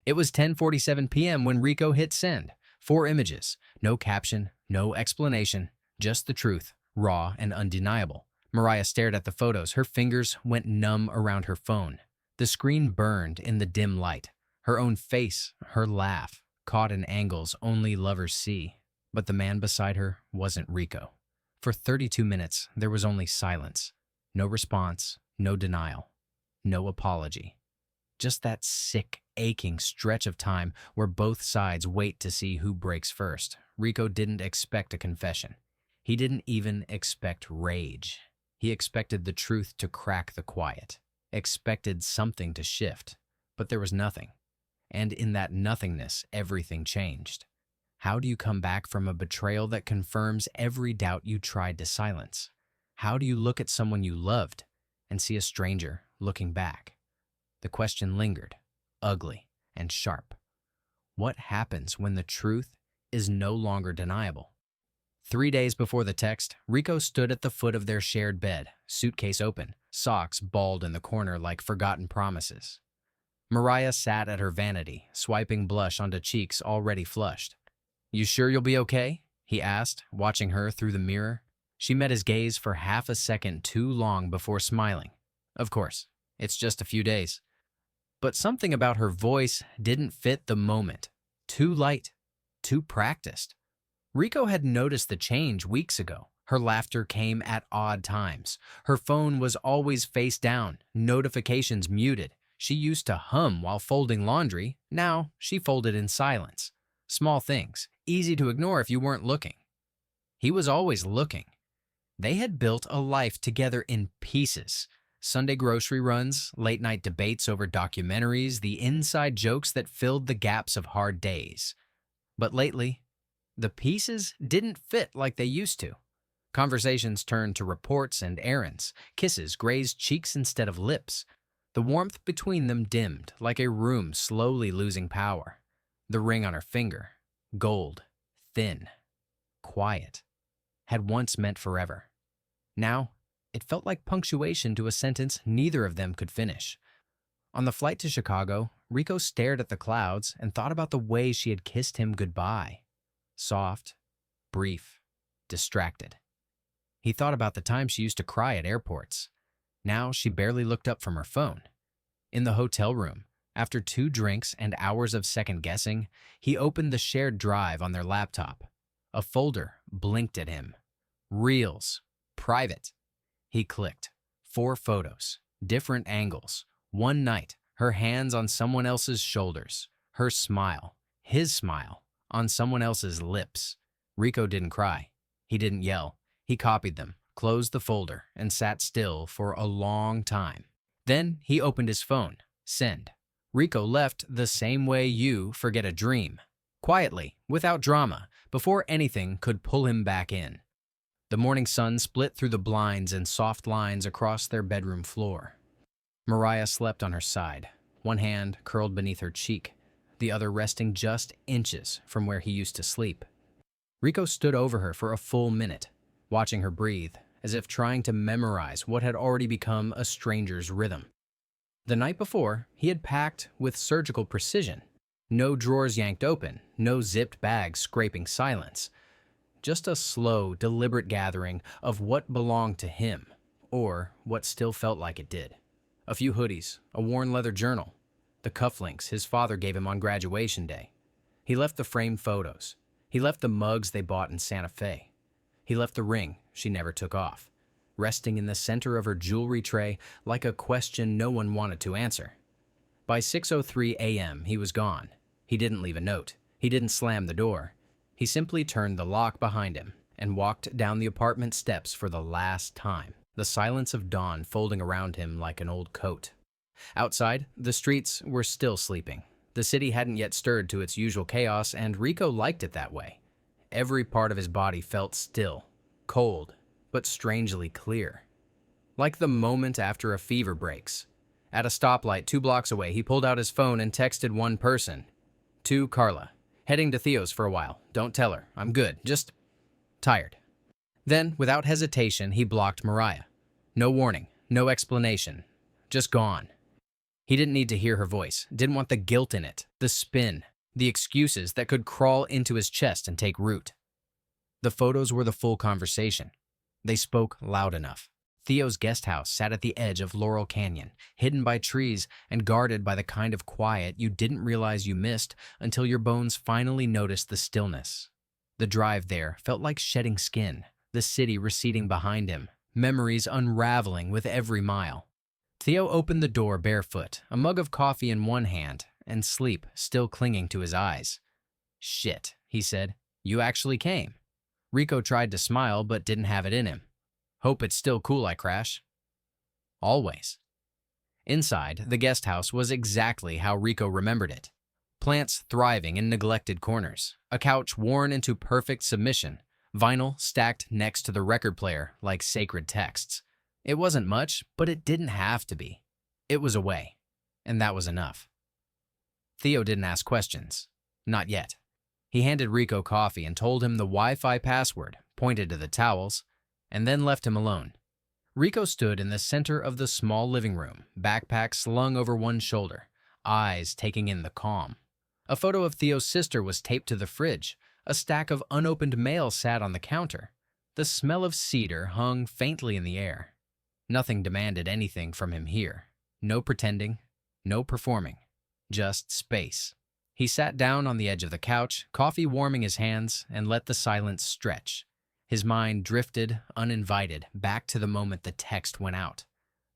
It was 10:47 p.m. when Rico hit send. 4 images, no caption, no explanation, just the truth, raw and undeniable. Mariah stared at the photos. Her fingers went numb around her phone. The screen burned in the dim light. Her own face, her laugh, caught in angles only lovers see. But the man beside her wasn't Rico. For 32 minutes, there was only silence. No response, no denial, no apology. Just that sick, aching stretch of time where both sides wait to see who breaks first. Rico didn't expect a confession. He didn't even expect rage. He expected the truth to crack the quiet, expected something to shift, but there was nothing. And in that nothingness, everything changed. How do you come back from a betrayal that confirms every doubt you tried to silence? How do you look at someone you loved and see a stranger looking back? The question lingered, ugly and sharp. What happens when the truth is no longer deniable? 3 days before the text, Rico stood at the foot of their shared bed, suitcase open, socks balled in the corner like forgotten promises. Mariah sat at her vanity, swiping blush onto cheeks already flushed. "You sure you'll be okay?" he asked, watching her through the mirror. She met his gaze for half a second too long before smiling. "Of course, it's just a few days." But something about her voice didn't fit the moment. Too light, too practiced. Rico had noticed the change weeks ago. Her laughter came at odd times. Her phone was always face down, notifications muted. She used to hum while folding laundry. Now she folded in silence. Small things, easy to ignore if you weren't looking. He was always looking. They had built a life together in pieces. Sunday grocery runs, late-night debates over documentaries, the inside jokes that filled the gaps of hard days. But lately, the pieces didn't fit like they used to. Conversations turned to reports and errands. Kisses grazed cheeks instead of lips. The warmth between them dimmed, like a room slowly losing power. The ring on her finger, gold, thin, quiet, had once meant forever. Now, it felt like punctuation to a sentence neither of them could finish. On the flight to Chicago, Rico stared at the clouds and thought about the way she had kissed him goodbye. Soft, brief, distracted. He thought about the time she used to cry at airports. Now she barely looked up from her phone. In the hotel room, after 2 drinks and hours of second-guessing, he opened the shared drive on their laptop. A folder blinked at him. Reels. Private. He clicked. 4 photos. Different angles. One night, her hands on someone else's shoulders. Her smile. His smile. On someone else's lips. Rico didn't cry. He didn't yell. He copied them, closed the folder, and sat still for a long time. Then he opened his phone. Send. Rico left the same way you forget a dream. Quietly, without drama, before anything could pull him back in. The morning sun split through the blinds in soft lines across their bedroom floor. Mariah slept on her side, one hand curled beneath her cheek, the other resting just inches from where he used to sleep. Rico stood over her for a full minute, watching her breathe, as if trying to memorize what had already become a stranger's rhythm. The night before, he had packed with surgical precision. No drawers yanked open, no zipped bags scraping silence. Just a slow, deliberate gathering of what belonged to him, or what still felt like it did. A few hoodies, a worn leather journal, the cufflinks his father gave him on graduation day. He left the framed photos. He left the mugs they bought in Santa Fe. He left the ring she never took off, resting in the center of her jewelry tray like a question no one wanted to answer. By 6:03 a.m., he was gone. He didn't leave a note. He didn't slam the door. He simply turned the lock behind him and walked down the apartment steps for the last time, the silence of dawn folding around him like an old coat. Outside, the streets were still sleeping. The city hadn't yet stirred to its usual chaos, and Rico liked it that way. Every part of his body felt still, cold, but strangely clear. Like the moment after a fever breaks. At a stoplight 2 blocks away, he pulled out his phone and texted one person. To Carla. Heading to Theo's for a while. Don't tell her. I'm good. Just tired. Then, without hesitation, he blocked Mariah. No warning, no explanation. Just gone. He didn't need to hear her voice, didn't want the guilt in it, the spin, the excuses that could crawl into his chest and take root. The photos were the full conversation. They spoke loud enough. Theo's guest house sat at the edge of Laurel Canyon, hidden by trees and guarded by the kind of quiet you didn't realize you missed until your bones finally noticed the stillness. The drive there felt like shedding skin, the city receding behind him, memories unraveling with every mile. Theo opened the door barefoot, a mug of coffee in one hand, and sleep still clinging to his eyes. "Shit," he said. "You actually came." Rico tried to smile but didn't have it in him. "Hope it's still cool I crash." "Always." Inside, the guest house was exactly how Rico remembered it. Plants thriving in neglected corners, a couch worn into perfect submission, vinyl stacked next to the record player like sacred texts. It wasn't much, but it didn't have to be. It was a way, and that was enough. Theo didn't ask questions. Not yet. He handed Rico coffee and told him the Wi-Fi password, pointed to the towels, and then left him alone. Rico stood in the center of the small living room, backpack slung over one shoulder, eyes taking in the calm. A photo of Theo's sister was taped to the fridge. A stack of unopened mail sat on the counter. The smell of cedar hung faintly in the air. Nothing demanded anything from him here. No pretending, no performing, just space. He sat down on the edge of the couch, coffee warming his hands, and let the silence stretch. His mind drifted, uninvited, back to the moment the text went out.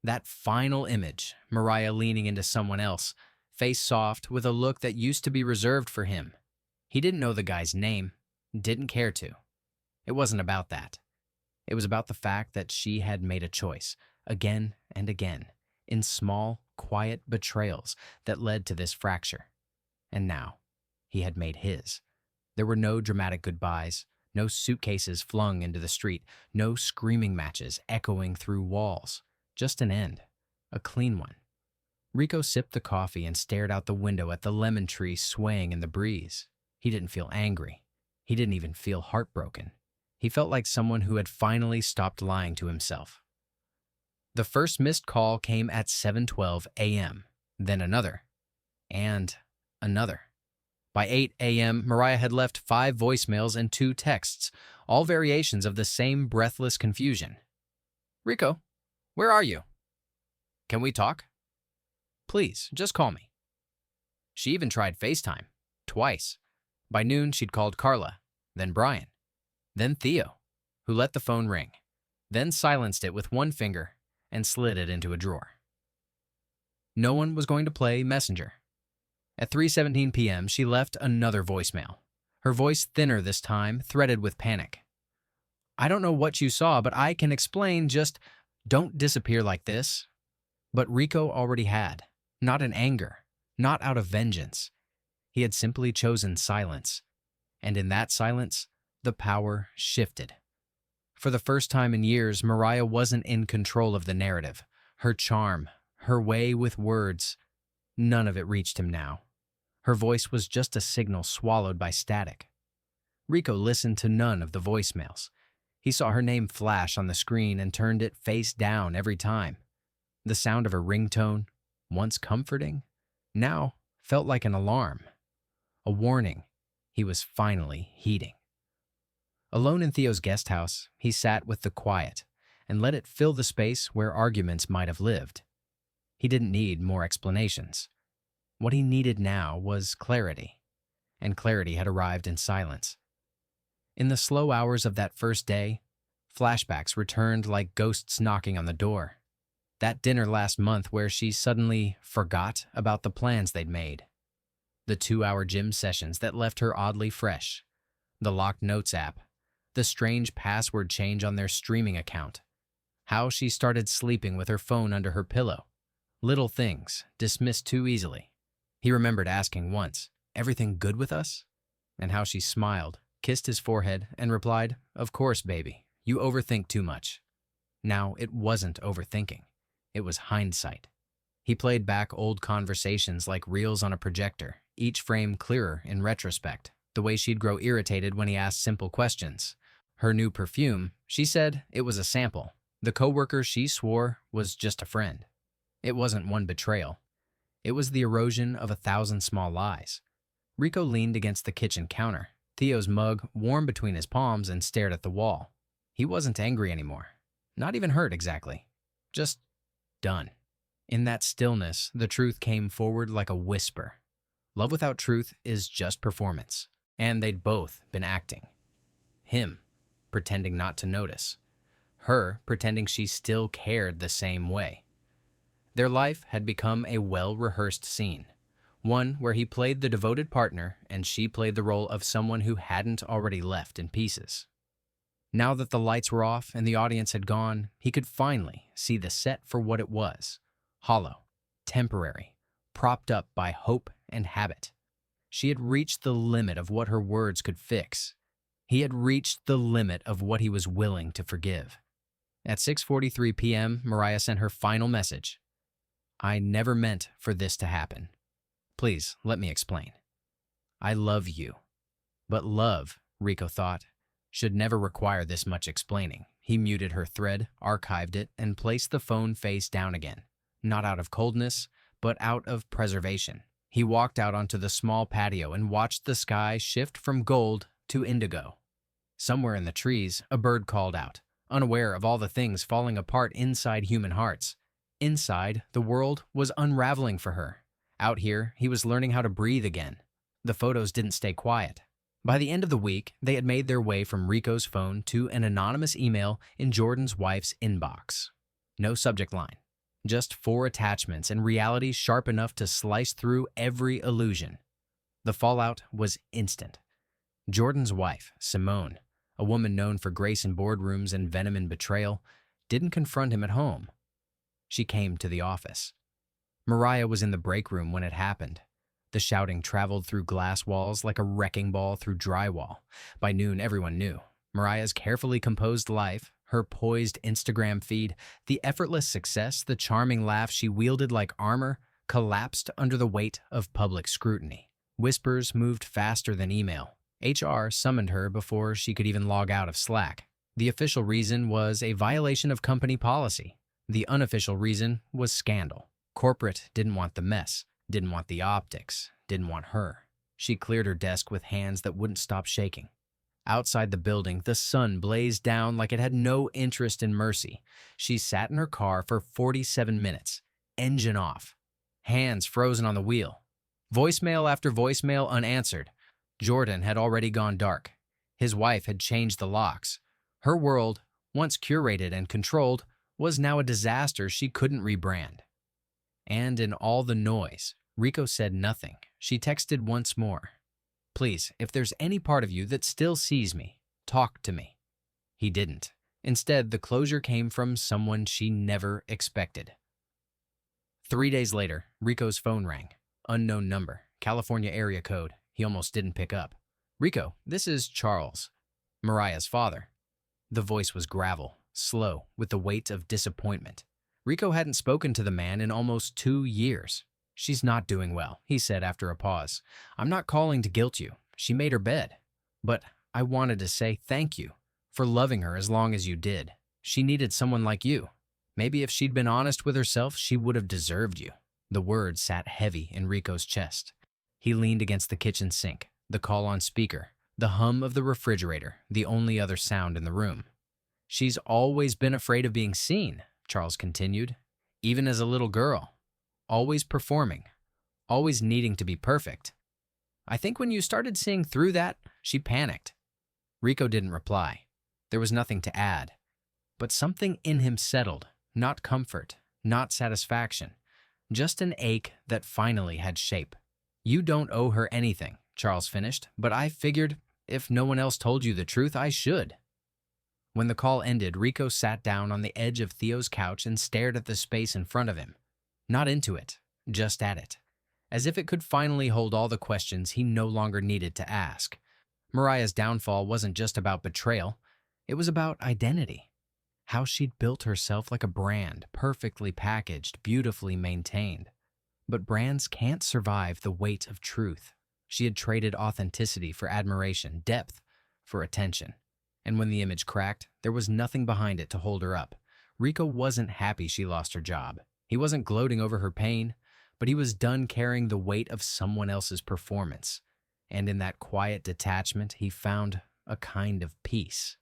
That final image, Mariah leaning into someone else, face soft with a look that used to be reserved for him. He didn't know the guy's name, didn't care to. It wasn't about that. It was about the fact that she had made a choice, again and again, in small, quiet betrayals that led to this fracture. And now, he had made his. There were no dramatic goodbyes, no suitcases flung into the street, no screaming matches echoing through walls. Just an end, a clean one. Rico sipped the coffee and stared out the window at the lemon tree swaying in the breeze. He didn't feel angry. He didn't even feel heartbroken. He felt like someone who had finally stopped lying to himself. The first missed call came at 7:12 a.m., then another, and another. By 8 a.m., Mariah had left 5 voicemails and 2 texts, all variations of the same breathless confusion. "Rico, where are you? Can we talk? Please, just call me." She even tried FaceTime, twice. By noon, she'd called Carla, then Brian, then Theo, who let the phone ring, then silenced it with one finger and slid it into a drawer. No one was going to play messenger. At 3:17 p.m., she left another voicemail, her voice thinner this time, threaded with panic. "I don't know what you saw, but I can explain. Just don't disappear like this." But Rico already had, not in anger, not out of vengeance. He had simply chosen silence, and in that silence, the power shifted. For the first time in years, Mariah wasn't in control of the narrative. Her charm, her way with words, none of it reached him now. Her voice was just a signal swallowed by static. Rico listened to none of the voicemails. He saw her name flash on the screen and turned it face down every time. The sound of her ringtone, once comforting, now felt like an alarm. A warning he was finally heeding. Alone in Theo's guest house, he sat with the quiet and let it fill the space where arguments might have lived. He didn't need more explanations. What he needed now was clarity, and clarity had arrived in silence. In the slow hours of that first day, flashbacks returned like ghosts knocking on the door. That dinner last month where she suddenly forgot about the plans they'd made. The 2-hour gym sessions that left her oddly fresh. The locked notes app. The strange password change on their streaming account. How she started sleeping with her phone under her pillow. Little things, dismissed too easily. He remembered asking once, "Everything good with us?" And how she smiled, kissed his forehead, and replied, "Of course, baby. You overthink too much." Now, it wasn't overthinking. It was hindsight. He played back old conversations like reels on a projector, each frame clearer in retrospect. The way she'd grow irritated when he asked simple questions. Her new perfume, she said it was a sample. The coworker she swore was just a friend. It wasn't one betrayal. It was the erosion of 1,000 small lies. Rico leaned against the kitchen counter, Theo's mug warm between his palms, and stared at the wall. He wasn't angry anymore. Not even hurt exactly. Just done. In that stillness, the truth came forward like a whisper. Love without truth is just performance. And they'd both been acting. Him, pretending not to notice. Her, pretending she still cared the same way. Their life had become a well-rehearsed scene. One where he played the devoted partner and she played the role of someone who hadn't already left in pieces. Now that the lights were off and the audience had gone, he could finally see the set for what it was. Hollow, temporary, propped up by hope and habit. She had reached the limit of what her words could fix. He had reached the limit of what he was willing to forgive. At 6:43 p.m., Mariah sent her final message. I never meant for this to happen. Please, let me explain. I love you. But love, Rico thought, should never require this much explaining. He muted her thread, archived it, and placed the phone face down again. Not out of coldness, but out of preservation. He walked out onto the small patio and watched the sky shift from gold to indigo. Somewhere in the trees, a bird called out, unaware of all the things falling apart inside human hearts. Inside, the world was unraveling for her. Out here, he was learning how to breathe again. The photos didn't stay quiet. By the end of the week, they had made their way from Rico's phone to an anonymous email in Jordan's wife's inbox. No subject line. Just 4 attachments and reality sharp enough to slice through every illusion. The fallout was instant. Jordan's wife, Simone, a woman known for grace in boardrooms and venom in betrayal, didn't confront him at home. She came to the office. Mariah was in the break room when it happened. The shouting traveled through glass walls like a wrecking ball through drywall. By noon, everyone knew. Mariah's carefully composed life, her poised Instagram feed, the effortless success, the charming laugh she wielded like armor, collapsed under the weight of public scrutiny. Whispers moved faster than email. HR summoned her before she could even log out of Slack. The official reason was a violation of company policy. The unofficial reason was scandal. Corporate didn't want the mess, didn't want the optics, didn't want her. She cleared her desk with hands that wouldn't stop shaking. Outside the building, the sun blazed down like it had no interest in mercy. She sat in her car for 47 minutes, engine off, hands frozen on the wheel. Voicemail after voicemail unanswered. Jordan had already gone dark. His wife had changed the locks. Her world, once curated and controlled, was now a disaster she couldn't rebrand. And in all the noise, Rico said nothing. She texted once more. Please, if there's any part of you that still sees me, talk to me. He didn't. Instead, the closure came from someone she never expected. 3 days later, Rico's phone rang. Unknown number, California area code. He almost didn't pick up. Rico, this is Charles, Mariah's father. The voice was gravel, slow, with the weight of disappointment. Rico hadn't spoken to the man in almost 2 years. She's not doing well, he said after a pause. I'm not calling to guilt you. She made her bed. But I wanted to say thank you for loving her as long as you did. She needed someone like you. Maybe if she'd been honest with herself, she would have deserved you. The words sat heavy in Rico's chest. He leaned against the kitchen sink, the call on speaker, the hum of the refrigerator, the only other sound in the room. She's always been afraid of being seen, Charles continued, even as a little girl. Always performing, always needing to be perfect. I think when you started seeing through that, she panicked. Rico didn't reply. There was nothing to add. But something in him settled, not comfort, not satisfaction, just an ache that finally had shape. You don't owe her anything, Charles finished, but I figured if no one else told you the truth, I should. When the call ended, Rico sat down on the edge of Theo's couch and stared at the space in front of him. Not into it, just at it. As if it could finally hold all the questions he no longer needed to ask. Mariah's downfall wasn't just about betrayal. It was about identity. How she'd built herself like a brand, perfectly packaged, beautifully maintained. But brands can't survive the weight of truth. She had traded authenticity for admiration, depth for attention. And when the image cracked, there was nothing behind it to hold her up. Rico wasn't happy she lost her job. He wasn't gloating over her pain, but he was done carrying the weight of someone else's performance. And in that quiet detachment, he found a kind of peace.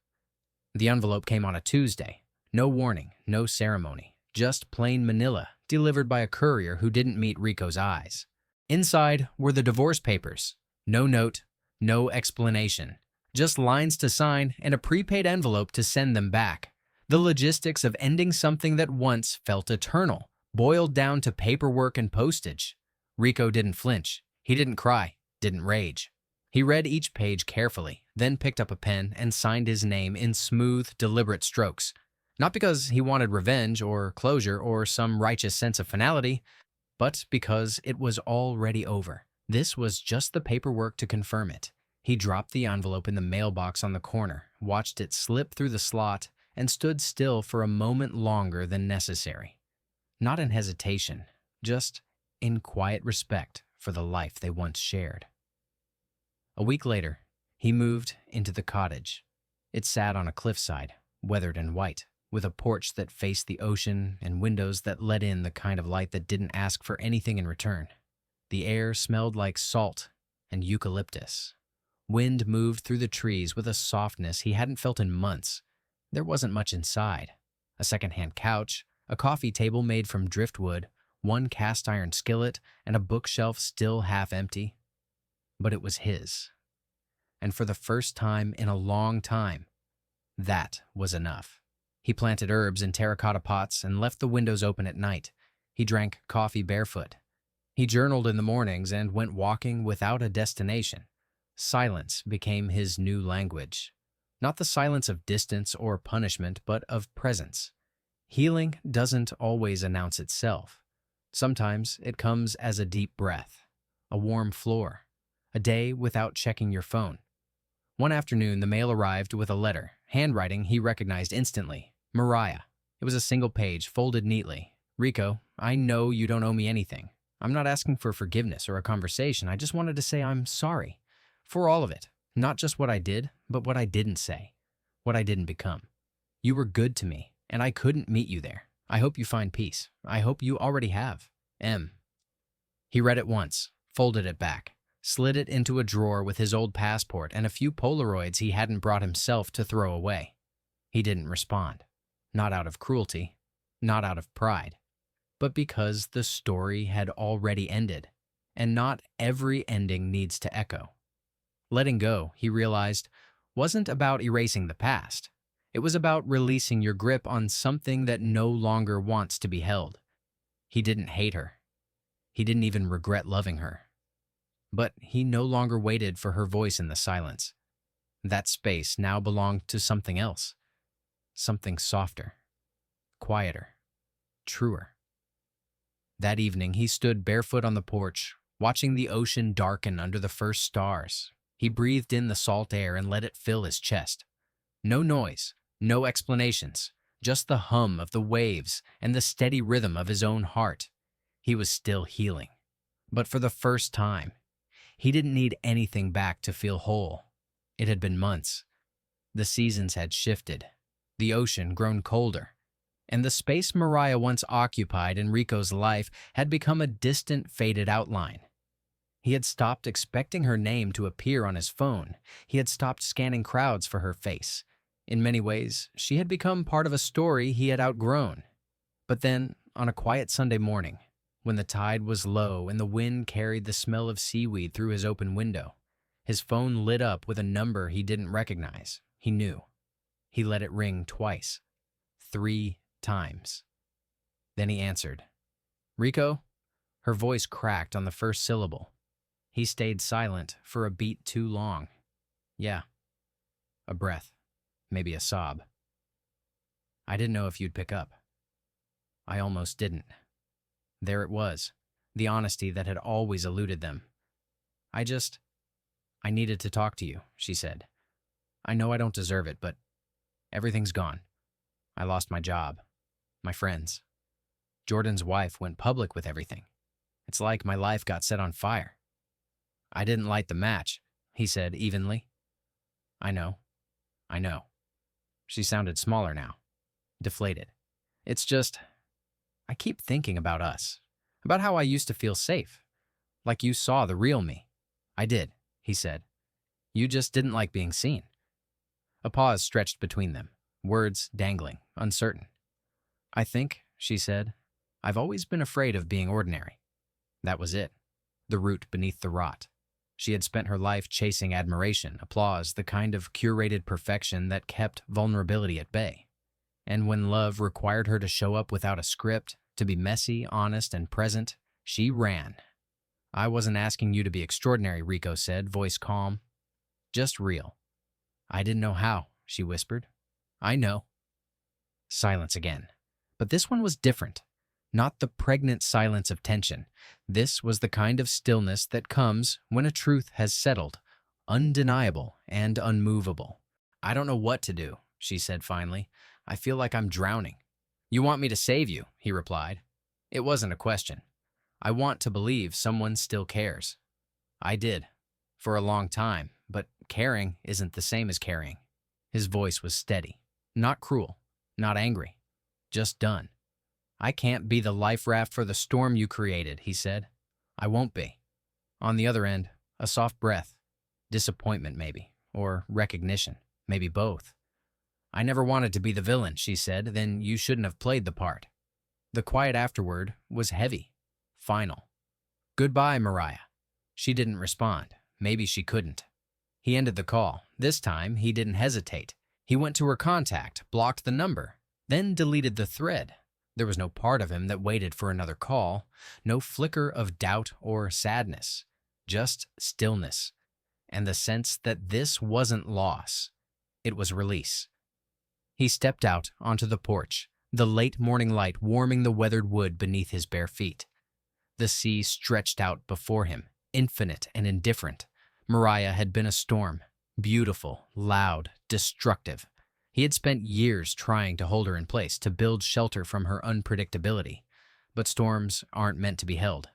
The envelope came on a Tuesday. No warning, no ceremony, just plain manila, delivered by a courier who didn't meet Rico's eyes. Inside were the divorce papers. No note, no explanation. Just lines to sign and a prepaid envelope to send them back. The logistics of ending something that once felt eternal, boiled down to paperwork and postage. Rico didn't flinch. He didn't cry, didn't rage. He read each page carefully, then picked up a pen and signed his name in smooth, deliberate strokes. Not because he wanted revenge or closure or some righteous sense of finality, but because it was already over. This was just the paperwork to confirm it. He dropped the envelope in the mailbox on the corner, watched it slip through the slot, and stood still for a moment longer than necessary. Not in hesitation, just in quiet respect for the life they once shared. A week later, he moved into the cottage. It sat on a cliffside, weathered and white, with a porch that faced the ocean and windows that let in the kind of light that didn't ask for anything in return. The air smelled like salt and eucalyptus. Wind moved through the trees with a softness he hadn't felt in months. There wasn't much inside. A second-hand couch, a coffee table made from driftwood, one cast-iron skillet, and a bookshelf still half empty. But it was his. And for the first time in a long time, that was enough. He planted herbs in terracotta pots and left the windows open at night. He drank coffee barefoot. He journaled in the mornings and went walking without a destination. Silence became his new language. Not the silence of distance or punishment, but of presence. Healing doesn't always announce itself. Sometimes it comes as a deep breath, a warm floor, a day without checking your phone. One afternoon, the mail arrived with a letter, handwriting he recognized instantly. Mariah. It was a single page, folded neatly. Rico, I know you don't owe me anything. I'm not asking for forgiveness or a conversation. I just wanted to say I'm sorry. For all of it. Not just what I did, but what I didn't say. What I didn't become. You were good to me, and I couldn't meet you there. I hope you find peace. I hope you already have. M. He read it once, folded it back, slid it into a drawer with his old passport and a few Polaroids he hadn't brought himself to throw away. He didn't respond. Not out of cruelty, not out of pride, but because the story had already ended, and not every ending needs to echo. Letting go, he realized, wasn't about erasing the past. It was about releasing your grip on something that no longer wants to be held. He didn't hate her. He didn't even regret loving her. But he no longer waited for her voice in the silence. That space now belonged to something else. Something softer, quieter, truer. That evening, he stood barefoot on the porch, watching the ocean darken under the first stars. He breathed in the salt air and let it fill his chest. No noise, no explanations, just the hum of the waves and the steady rhythm of his own heart. He was still healing. But for the first time, he didn't need anything back to feel whole. It had been months. The seasons had shifted, the ocean grown colder, and the space Mariah once occupied in Rico's life had become a distant, faded outline. He had stopped expecting her name to appear on his phone. He had stopped scanning crowds for her face. In many ways, she had become part of a story he had outgrown. But then, on a quiet Sunday morning, when the tide was low and the wind carried the smell of seaweed through his open window, his phone lit up with a number he didn't recognize. He knew. He let it ring twice. 3 times. Then he answered. Rico? Her voice cracked on the first syllable. He stayed silent for a beat too long. Yeah. A breath. Maybe a sob. I didn't know if you'd pick up. I almost didn't. There it was, the honesty that had always eluded them. I needed to talk to you, she said. I know I don't deserve it, but everything's gone. I lost my job, my friends. Jordan's wife went public with everything. It's like my life got set on fire. I didn't light the match, he said evenly. I know. She sounded smaller now, deflated. It's just, I keep thinking about us. About how I used to feel safe. Like you saw the real me. I did, he said. You just didn't like being seen. A pause stretched between them, words dangling, uncertain. I think, she said, I've always been afraid of being ordinary. That was it. The root beneath the rot. She had spent her life chasing admiration, applause, the kind of curated perfection that kept vulnerability at bay. And when love required her to show up without a script, to be messy, honest, and present, she ran. I wasn't asking you to be extraordinary, Rico said, voice calm. Just real. I didn't know how, she whispered. I know. Silence again. But this one was different. Not the pregnant silence of tension. This was the kind of stillness that comes when a truth has settled, undeniable and unmovable. I don't know what to do, she said finally. I feel like I'm drowning. You want me to save you, he replied. It wasn't a question. I want to believe someone still cares. I did, for a long time, but caring isn't the same as carrying. His voice was steady, not cruel, not angry, just done. I can't be the life raft for the storm you created, he said. I won't be. On the other end, a soft breath, disappointment maybe, or recognition, maybe both. I never wanted to be the villain, she said, then you shouldn't have played the part. The quiet afterward was heavy, final. Goodbye, Mariah. She didn't respond. Maybe she couldn't. He ended the call. This time, he didn't hesitate. He went to her contact, blocked the number, then deleted the thread. There was no part of him that waited for another call, no flicker of doubt or sadness, just stillness, and the sense that this wasn't loss. It was release. He stepped out onto the porch, the late morning light warming the weathered wood beneath his bare feet. The sea stretched out before him, infinite and indifferent. Mariah had been a storm, beautiful, loud, destructive. He had spent years trying to hold her in place, to build shelter from her unpredictability. But storms aren't meant to be held.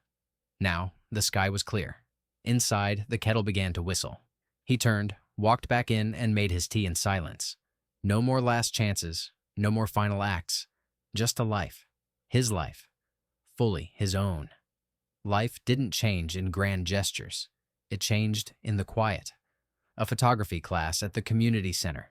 Now, the sky was clear. Inside, the kettle began to whistle. He turned, walked back in, and made his tea in silence. No more last chances, no more final acts. Just a life. His life. Fully his own. Life didn't change in grand gestures. It changed in the quiet. A photography class at the community center.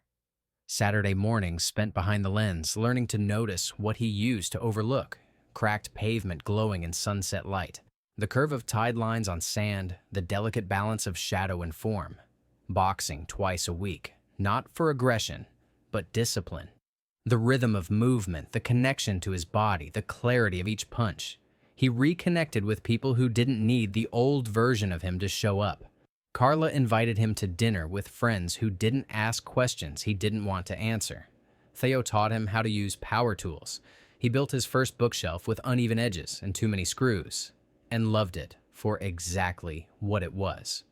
Saturday mornings spent behind the lens, learning to notice what he used to overlook. Cracked pavement glowing in sunset light. The curve of tide lines on sand, the delicate balance of shadow and form. Boxing twice a week, not for aggression, but discipline. The rhythm of movement, the connection to his body, the clarity of each punch. He reconnected with people who didn't need the old version of him to show up. Carla invited him to dinner with friends who didn't ask questions he didn't want to answer. Theo taught him how to use power tools. He built his first bookshelf with uneven edges and too many screws, and loved it for exactly what it was.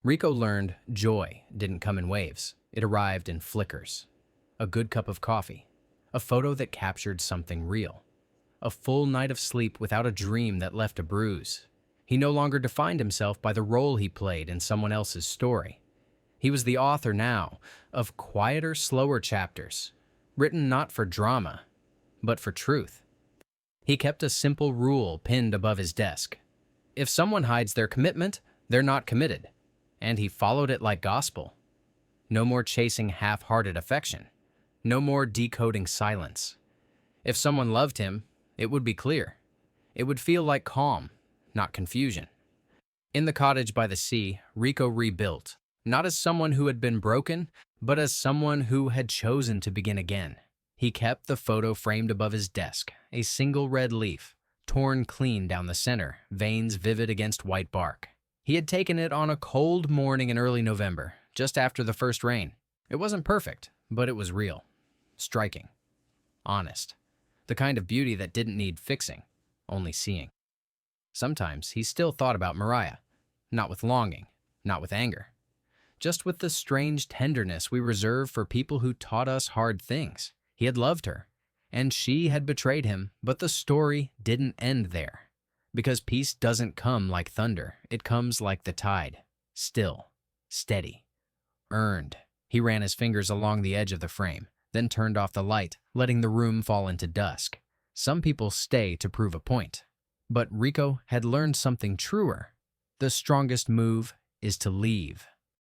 Rico learned joy didn't come in waves. It arrived in flickers. A good cup of coffee. A photo that captured something real. A full night of sleep without a dream that left a bruise. He no longer defined himself by the role he played in someone else's story. He was the author now of quieter, slower chapters, written not for drama, but for truth. He kept a simple rule pinned above his desk. If someone hides their commitment, they're not committed. And he followed it like gospel. No more chasing half-hearted affection. No more decoding silence. If someone loved him, it would be clear. It would feel like calm, not confusion. In the cottage by the sea, Rico rebuilt, not as someone who had been broken, but as someone who had chosen to begin again. He kept the photo framed above his desk, a single red leaf, torn clean down the center, veins vivid against white bark. He had taken it on a cold morning in early November, just after the first rain. It wasn't perfect, but it was real, striking, honest, the kind of beauty that didn't need fixing, only seeing. Sometimes he still thought about Mariah, not with longing, not with anger, just with the strange tenderness we reserve for people who taught us hard things. He had loved her, and she had betrayed him, but the story didn't end there. Because peace doesn't come like thunder, it comes like the tide, still, steady, earned. He ran his fingers along the edge of the frame, then turned off the light, letting the room fall into dusk. Some people stay to prove a point. But Rico had learned something truer. The strongest move is to leave.